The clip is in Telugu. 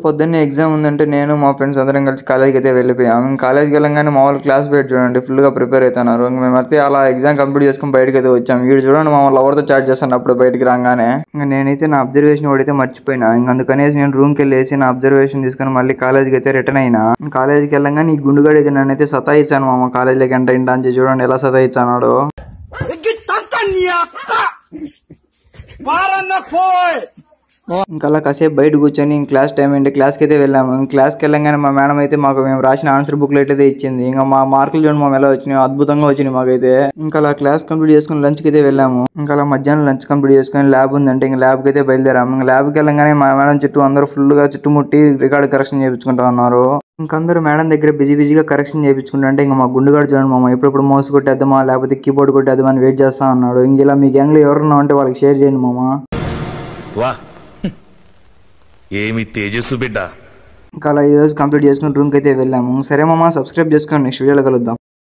పొద్దున్నే ఎగ్జామ్ ఉందంటే నేను మా ఫ్రెండ్స్ అందరం కలిసి కాలేజ్కి అయితే వెళ్ళిపోయాం. కాలేజ్కి వెళ్ళంగానే మా వాళ్ళు క్లాస్ బయట చూడండి ఫుల్గా ప్రిపేర్ అవుతున్నారు. మేమైతే అలా ఎగ్జామ్ కంప్లీట్ చేసుకుని బయటకి అయితే వచ్చాం. వీడు చూడండి మా ఎవరితో చాట్ చేస్తాను అప్పుడు బయటికి రాగానే. ఇంకా నేనైతే నా అబ్జర్వేషన్ ఒకటైతే మర్చిపోయినా. ఇంక అందుకనేసి నేను రూమ్కి వెళ్ళేసి నా అబ్జర్వేషన్ తీసుకుని మళ్ళీ కాలేజ్కి అయితే రిటర్న్ అయినా. కాలేజ్కి వెళ్ళంగానే ఈ గుండుగాడు అయితే నన్ను అయితే సతాయిచ్చాను మామ. కాలేజ్లోకి ఎంటర్ ఇంటా అని చూడండి ఎలా సతాయిచ్చాడు. ఇంకా అలా కాసేపు బయట కూర్చొని క్లాస్ టైం ఏంటి క్లాస్కి అయితే వెళ్ళాము. క్లాస్కి వెళ్ళంగానే మా మేడం అయితే మాకు మేము రాసిన ఆన్సర్ బుక్లు అయితే ఇచ్చింది. ఇంకా మా మార్కులు చూడండి మేము ఎలా వచ్చినాయి, అద్భుతంగా వచ్చినాయి మాకైతే. ఇంకా అలా క్లాస్ కంప్లీట్ చేసుకుని లంచ్కి అయితే వెళ్ళాము. ఇంకా అలా మధ్యాహ్నం లంచ్ కంప్లీట్ చేసుకుని ల్యాబ్ ఉందంటే ఇంకా ల్యాబ్కి అయితే బయలుదేరాము. ఇంకా ల్యాబ్కి వెళ్ళంగానే మా మేడం చుట్టూ అందరూ ఫుల్గా చుట్టుముట్టి రికార్డు కరెక్షన్ చేయించుకుంటా ఉన్నారు. ఇంకందరూ మేడం దగ్గర బిజీగా కరెక్షన్ చేయించుకుంటే ఇంకా మా గుండుగాడు చూడండి మామ ఎప్పుడెప్పుడు మౌస్ కొట్టేద్దామా లేకపోతే కీబోర్డ్ కొట్టేద్దామా అని వెయిట్ చేస్తా ఉన్నాడు. ఇంక ఇలా మీ గ్యాంగ్లో ఎవరున్నా ఉంటే వాళ్ళకి షేర్ చేయండి మామ. ఏమి తేజస్సు బిడ్డ. ఇంకా అలా ఈరోజు కంప్లీట్ చేసుకుని రూమ్కి అయితే వెళ్ళాము. సరే మామ, సబ్స్క్రైబ్ చేసుకొని నెక్స్ట్ వీడియోలో కలుద్దాం.